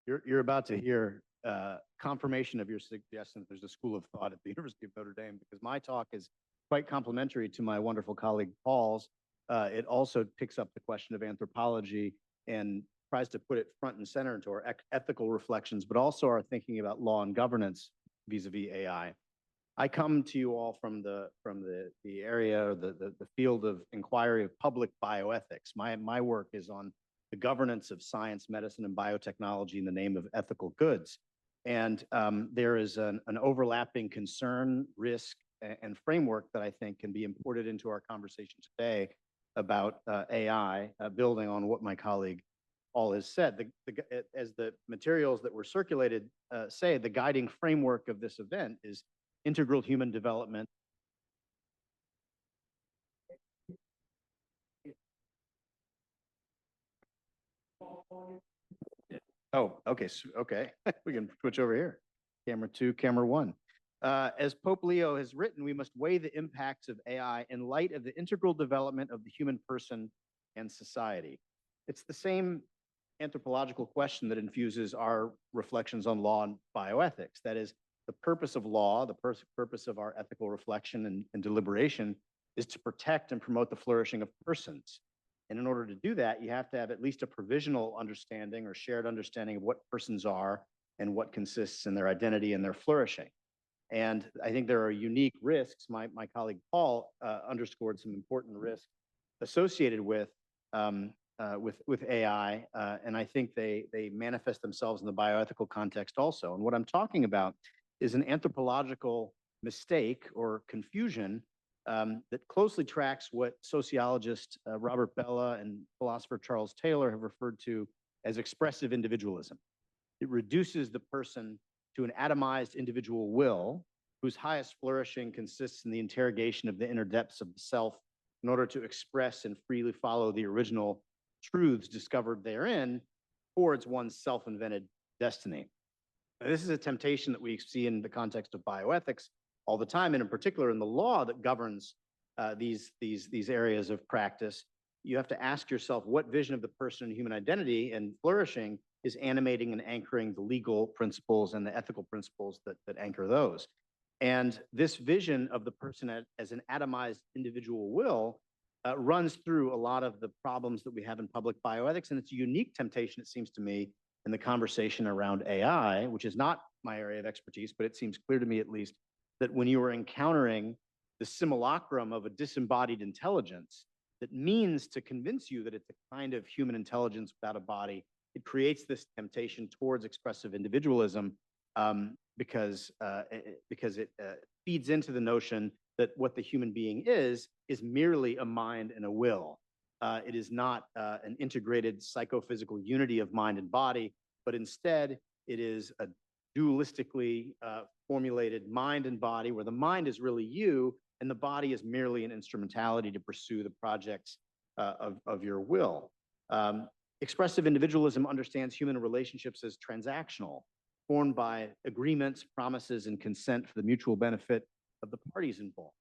You're about to hear confirmation of your suggestion that there's a school of thought at the University of Notre Dame, because my talk is quite complementary to my wonderful colleague Paul's. It also picks up the question of anthropology and tries to put it front and center into our ethical reflections, but also our thinking about law and governance vis-a-vis AI. I come to you all from the area or the field of inquiry of public bioethics. My work is on the governance of science, medicine, and biotechnology in the name of ethical goods. And there is an overlapping concern, risk, and framework that I think can be imported into our conversation today about AI, building on what my colleague Paul has said. As the materials that were circulated say, the guiding framework of this event is integral human development. Oh, okay. Okay. We can switch over here. Camera 2, camera 1. As Pope Leo has written, we must weigh the impacts of AI in light of the integral development of the human person and society. It's the same anthropological question that infuses our reflections on law and bioethics. That is, the purpose of law, the purpose of our ethical reflection and deliberation is to protect and promote the flourishing of persons. And in order to do that, you have to have at least a provisional understanding or shared understanding of what persons are and what consists in their identity and their flourishing. And I think there are unique risks. My colleague Paul underscored some important risks associated with AI, and I think they manifest themselves in the bioethical context also. And what I'm talking about is an anthropological mistake or confusion that closely tracks what sociologist Robert Bellah and philosopher Charles Taylor have referred to as expressive individualism. It reduces the person to an atomized individual will, whose highest flourishing consists in the interrogation of the inner depths of the self in order to express and freely follow the original truths discovered therein towards one's self-invented destiny. Now, this is a temptation that we see in the context of bioethics all the time, and in particular in the law that governs these areas of practice. You have to ask yourself what vision of the person and human identity and flourishing is animating and anchoring the legal principles and the ethical principles that anchor those. And this vision of the person as an atomized individual will runs through a lot of the problems that we have in public bioethics. And it's a unique temptation, it seems to me, in the conversation around AI, which is not my area of expertise, but it seems clear to me at least that when you are encountering the simulacrum of a disembodied intelligence that means to convince you that it's a kind of human intelligence without a body, it creates this temptation towards expressive individualism because it feeds into the notion that what the human being is merely a mind and a will. It is not an integrated psychophysical unity of mind and body, but instead it is a dualistically formulated mind and body, where the mind is really you and the body is merely an instrumentality to pursue the projects of your will. Expressive individualism understands human relationships as transactional, formed by agreements, promises, and consent for the mutual benefit of the parties involved.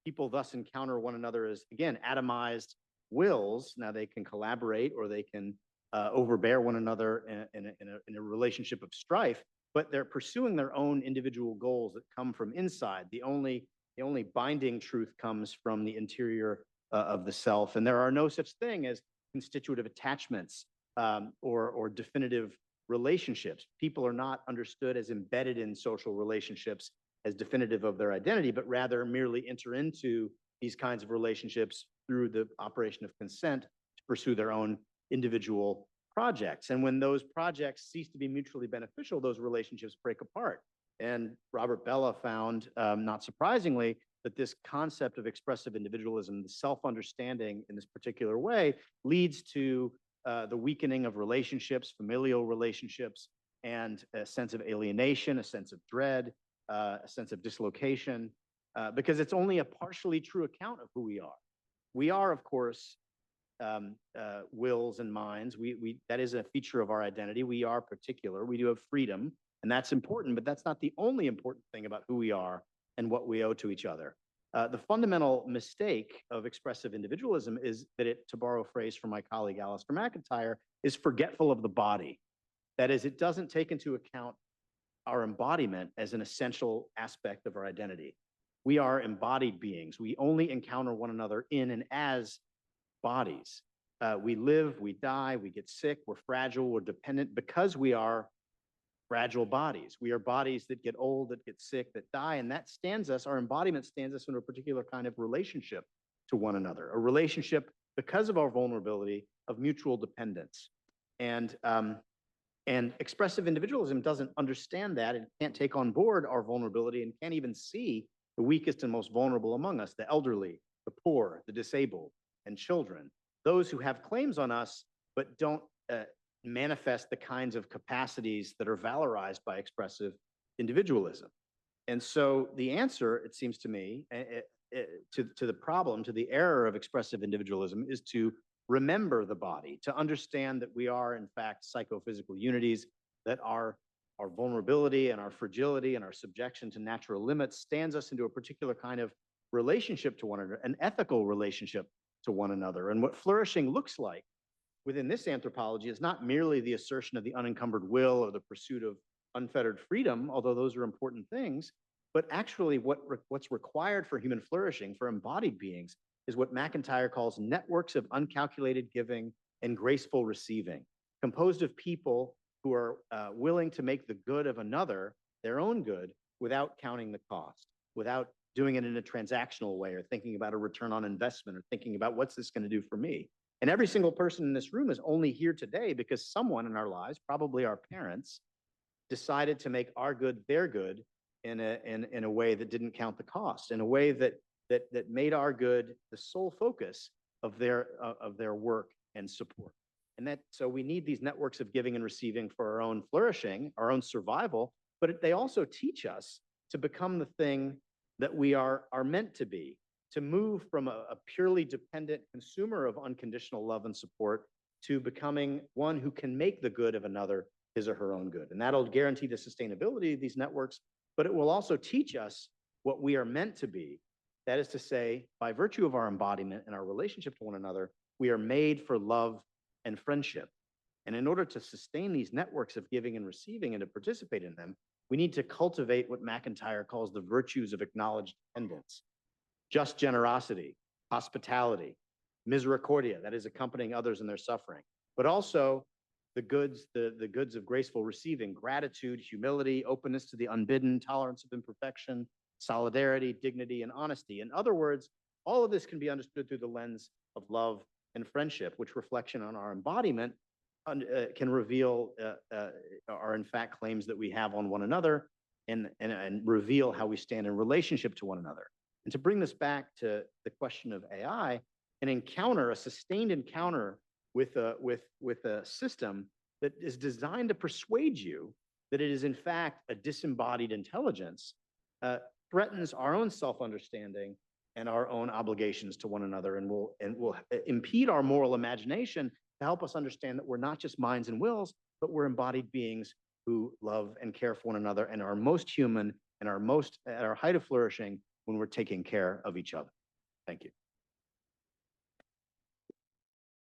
People thus encounter one another as, again, atomized wills. Now they can collaborate or they can overbear one another in a relationship of strife, but they're pursuing their own individual goals that come from inside. The only binding truth comes from the interior of the self, and there are no such thing as constitutive attachments or definitive relationships. People are not understood as embedded in social relationships as definitive of their identity, but rather merely enter into these kinds of relationships through the operation of consent to pursue their own individual projects. And when those projects cease to be mutually beneficial, those relationships break apart. And Robert Bellah found, not surprisingly, that this concept of expressive individualism, the self-understanding in this particular way, leads to the weakening of relationships, familial relationships, and a sense of alienation, a sense of dread, a sense of dislocation, because it's only a partially true account of who we are. We are, of course, wills and minds. That is a feature of our identity. We are particular. We do have freedom, and that's important, but that's not the only important thing about who we are and what we owe to each other. The fundamental mistake of expressive individualism is that it, to borrow a phrase from my colleague Alistair McIntyre, is forgetful of the body. That is, it doesn't take into account our embodiment as an essential aspect of our identity. We are embodied beings. We only encounter one another in and as bodies. We live, we die, we get sick, we're fragile, we're dependent because we are fragile bodies. We are bodies that get old, that get sick, that die, and that stands us, our embodiment stands us in a particular kind of relationship to one another, a relationship because of our vulnerability of mutual dependence. And expressive individualism doesn't understand that and can't take on board our vulnerability and can't even see the weakest and most vulnerable among us, the elderly, the poor, the disabled, and children, those who have claims on us but don't manifest the kinds of capacities that are valorized by expressive individualism. And so the answer, it seems to me, to the problem, to the error of expressive individualism is to remember the body, to understand that we are, in fact, psychophysical unities, that our vulnerability and our fragility and our subjection to natural limits stands us into a particular kind of relationship to one another, an ethical relationship to one another. And what flourishing looks like within this anthropology is not merely the assertion of the unencumbered will or the pursuit of unfettered freedom, although those are important things, but actually what's required for human flourishing, for embodied beings, is what McIntyre calls networks of uncalculated giving and graceful receiving, composed of people who are willing to make the good of another their own good without counting the cost, without doing it in a transactional way or thinking about a return on investment or thinking about what's this going to do for me. And every single person in this room is only here today because someone in our lives, probably our parents, decided to make our good their good in a way that didn't count the cost, in a way that made our good the sole focus of their work and support. And so we need these networks of giving and receiving for our own flourishing, our own survival, but they also teach us to become the thing that we are meant to be, to move from a purely dependent consumer of unconditional love and support to becoming one who can make the good of another his or her own good. And that'll guarantee the sustainability of these networks, but it will also teach us what we are meant to be. That is to say, by virtue of our embodiment and our relationship to one another, we are made for love and friendship. And in order to sustain these networks of giving and receiving and to participate in them, we need to cultivate what McIntyre calls the virtues of acknowledged dependence: just generosity, hospitality, misericordia, that is accompanying others in their suffering, but also the goods of graceful receiving: gratitude, humility, openness to the unbidden, tolerance of imperfection, solidarity, dignity, and honesty. In other words, all of this can be understood through the lens of love and friendship, which reflection on our embodiment can reveal are in fact claims that we have on one another and reveal how we stand in relationship to one another. And to bring this back to the question of AI, a sustained encounter with a system that is designed to persuade you that it is in fact a disembodied intelligence threatens our own self-understanding and our own obligations to one another, and will impede our moral imagination to help us understand that we're not just minds and wills, but we're embodied beings who love and care for one another and are most human and are most at our height of flourishing when we're taking care of each other. Thank you.